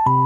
Assalamualaikum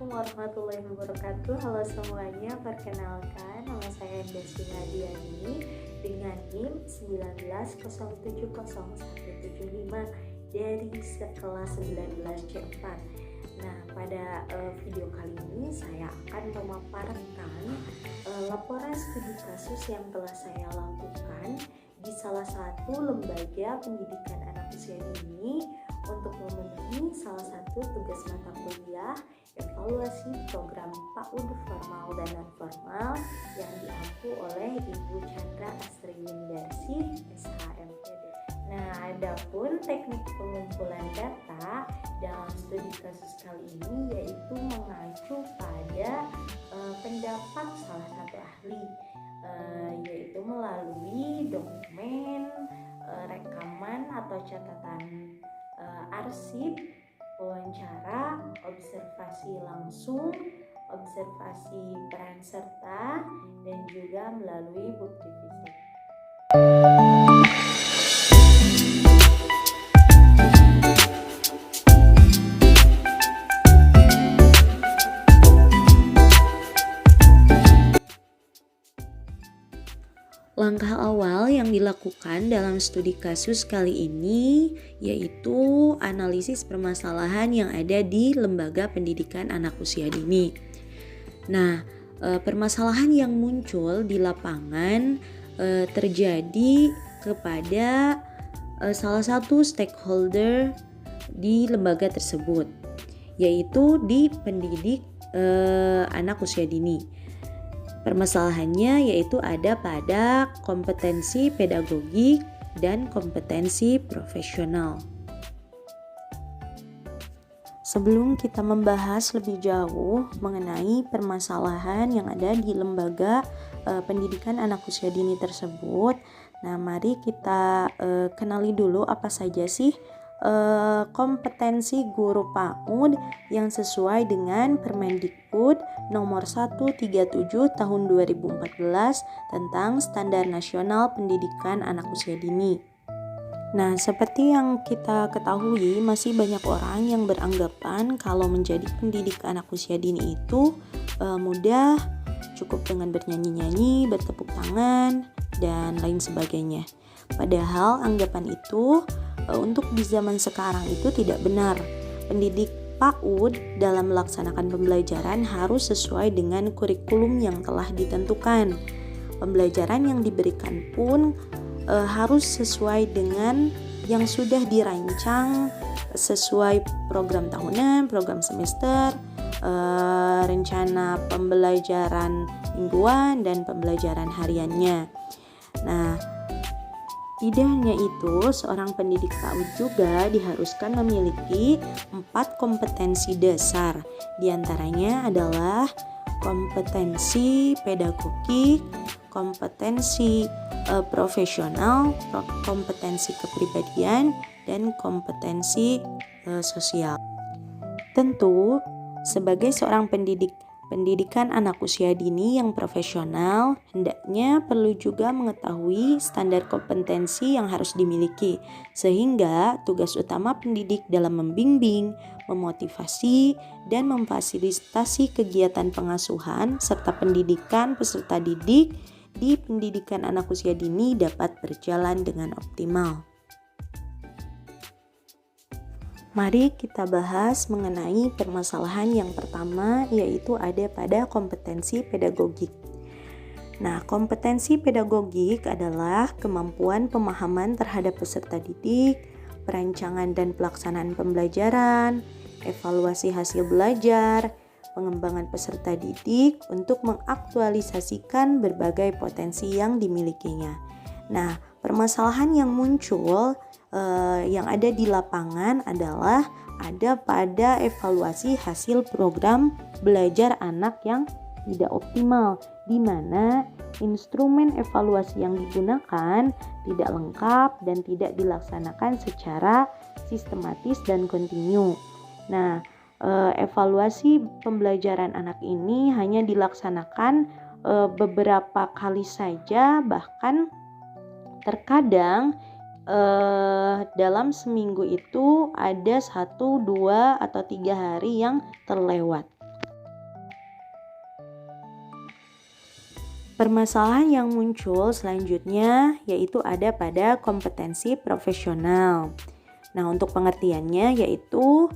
warahmatullahi wabarakatuh. Halo semuanya, perkenalkan nama saya Desi Nadiani dengan NIM 190707175 dari kelas 19C4. Nah, pada video kali ini saya akan memaparkan laporan studi kasus yang telah saya lakukan di salah satu lembaga pendidikan anak usia dini untuk memenuhi salah satu tugas mata kuliah evaluasi program PAUD formal dan non formal yang diampu oleh Ibu Chandra Astri Windarsi SHMPD. Nah, adapun teknik pengumpulan data dalam studi kasus kali ini yaitu mengacu pada pendapat salah satu ahli, yaitu melalui dokumen, rekaman atau catatan arsip, wawancara, observasi langsung, observasi peran serta, dan juga melalui bukti fisik. Langkah awal yang dilakukan dalam studi kasus kali ini yaitu analisis permasalahan yang ada di lembaga pendidikan anak usia dini. Nah, permasalahan yang muncul di lapangan terjadi kepada salah satu stakeholder di lembaga tersebut, yaitu di pendidik anak usia dini. Permasalahannya yaitu ada pada kompetensi pedagogik dan kompetensi profesional. Sebelum kita membahas lebih jauh mengenai permasalahan yang ada di lembaga pendidikan anak usia dini tersebut, nah mari kita kenali dulu apa saja sih kompetensi guru PAUD yang sesuai dengan Permendikbud nomor 137 tahun 2014 tentang Standar Nasional Pendidikan Anak Usia Dini. Nah, seperti yang kita ketahui, masih banyak orang yang beranggapan kalau menjadi pendidik anak usia dini itu mudah, cukup dengan bernyanyi-nyanyi, bertepuk tangan, dan lain sebagainya. Padahal anggapan itu untuk di zaman sekarang itu tidak benar. Pendidik PAUD dalam melaksanakan pembelajaran harus sesuai dengan kurikulum yang telah ditentukan. Pembelajaran yang diberikan pun harus sesuai dengan yang sudah dirancang sesuai program tahunan, program semester, rencana pembelajaran mingguan dan pembelajaran hariannya. Nah, tidak hanya itu, seorang pendidik PAUD juga diharuskan memiliki 4 kompetensi dasar. Di antaranya adalah kompetensi pedagogik, kompetensi profesional, kompetensi kepribadian, dan kompetensi sosial. Tentu, sebagai seorang pendidikan anak usia dini yang profesional, hendaknya perlu juga mengetahui standar kompetensi yang harus dimiliki, sehingga tugas utama pendidik dalam membimbing, memotivasi, dan memfasilitasi kegiatan pengasuhan serta pendidikan peserta didik di pendidikan anak usia dini dapat berjalan dengan optimal. Mari kita bahas mengenai permasalahan yang pertama, yaitu ada pada kompetensi pedagogik. Nah, kompetensi pedagogik adalah kemampuan pemahaman terhadap peserta didik, perancangan dan pelaksanaan pembelajaran, evaluasi hasil belajar, pengembangan peserta didik untuk mengaktualisasikan berbagai potensi yang dimilikinya. Nah, permasalahan yang muncul yang ada di lapangan adalah ada pada evaluasi hasil program belajar anak yang tidak optimal, di mana instrumen evaluasi yang digunakan tidak lengkap dan tidak dilaksanakan secara sistematis dan kontinu. Nah, evaluasi pembelajaran anak ini hanya dilaksanakan beberapa kali saja, bahkan terkadang dalam seminggu itu ada 1, 2, atau 3 hari yang terlewat. Permasalahan yang muncul selanjutnya yaitu ada pada kompetensi profesional. Nah, untuk pengertiannya yaitu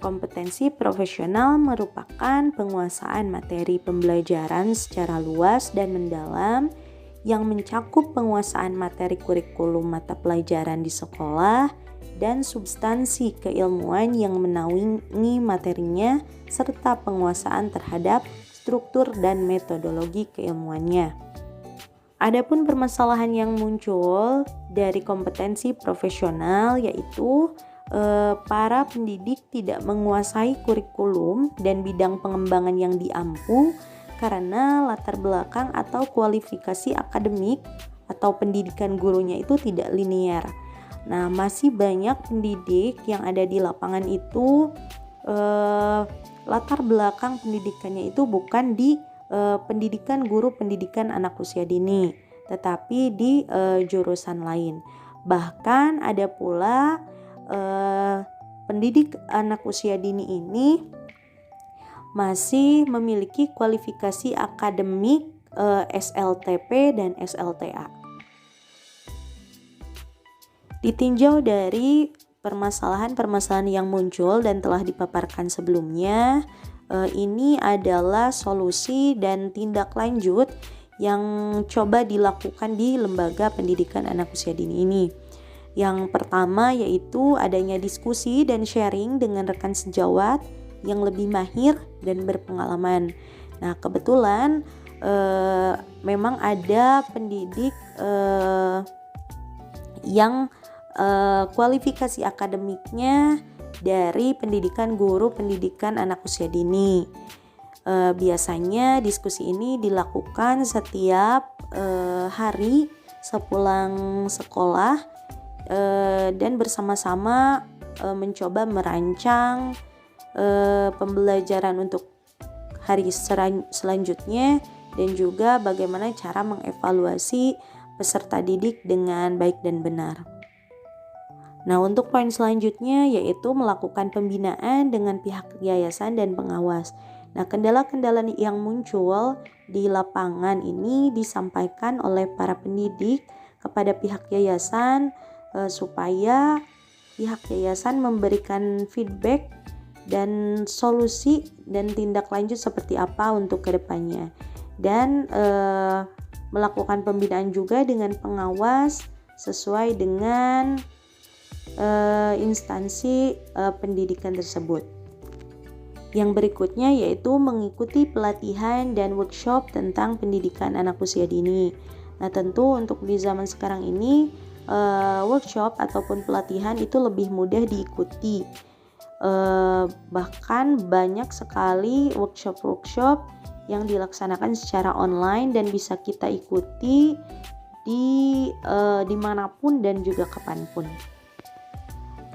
kompetensi profesional merupakan penguasaan materi pembelajaran secara luas dan mendalam yang mencakup penguasaan materi kurikulum mata pelajaran di sekolah dan substansi keilmuan yang menaungi materinya serta penguasaan terhadap struktur dan metodologi keilmuannya. Adapun permasalahan yang muncul dari kompetensi profesional yaitu para pendidik tidak menguasai kurikulum dan bidang pengembangan yang diampu karena latar belakang atau kualifikasi akademik atau pendidikan gurunya itu tidak linear. Nah, masih banyak pendidik yang ada di lapangan itu latar belakang pendidikannya itu bukan di pendidikan guru pendidikan anak usia dini, tetapi di jurusan lain. Bahkan ada pula pendidik anak usia dini ini masih memiliki kualifikasi akademik SLTP dan SLTA. Ditinjau dari permasalahan-permasalahan yang muncul dan telah dipaparkan sebelumnya, ini adalah solusi dan tindak lanjut yang coba dilakukan di lembaga pendidikan anak usia dini ini. Yang pertama yaitu adanya diskusi dan sharing dengan rekan sejawat yang lebih mahir dan berpengalaman. Nah, kebetulan memang ada pendidik yang kualifikasi akademiknya dari pendidikan guru pendidikan anak usia dini. Biasanya diskusi ini dilakukan setiap hari sepulang sekolah dan bersama-sama mencoba merancang pembelajaran untuk hari selanjutnya dan juga bagaimana cara mengevaluasi peserta didik dengan baik dan benar. Nah, untuk poin selanjutnya yaitu melakukan pembinaan dengan pihak yayasan dan pengawas. Nah, kendala-kendala yang muncul di lapangan ini disampaikan oleh para pendidik kepada pihak yayasan supaya pihak yayasan memberikan feedback dan solusi dan tindak lanjut seperti apa untuk kedepannya. Dan melakukan pembinaan juga dengan pengawas sesuai dengan instansi pendidikan tersebut. Yang berikutnya yaitu mengikuti pelatihan dan workshop tentang pendidikan anak usia dini. Nah, tentu untuk di zaman sekarang ini workshop ataupun pelatihan itu lebih mudah diikuti. Bahkan banyak sekali workshop-workshop yang dilaksanakan secara online dan bisa kita ikuti dimanapun dan juga kapanpun.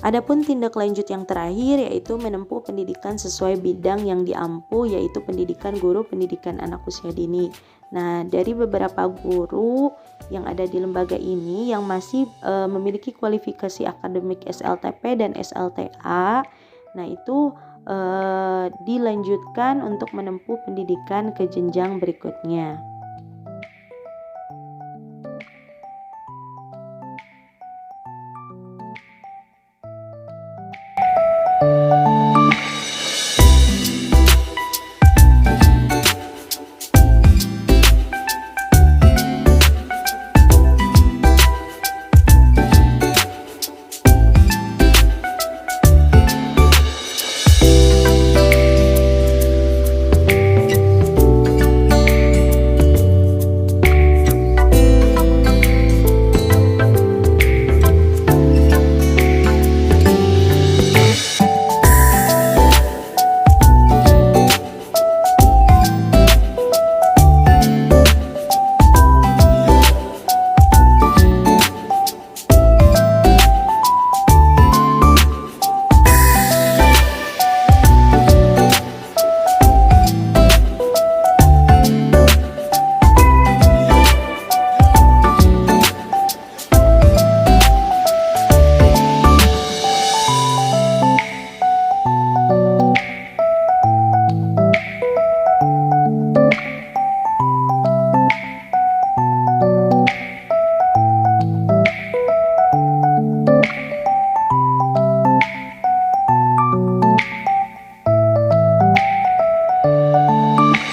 Adapun tindak lanjut yang terakhir yaitu menempuh pendidikan sesuai bidang yang diampu yaitu pendidikan guru pendidikan anak usia dini. Nah, dari beberapa guru yang ada di lembaga ini yang masih memiliki kualifikasi akademik SLTP dan SLTA, nah itu dilanjutkan untuk menempuh pendidikan ke jenjang berikutnya.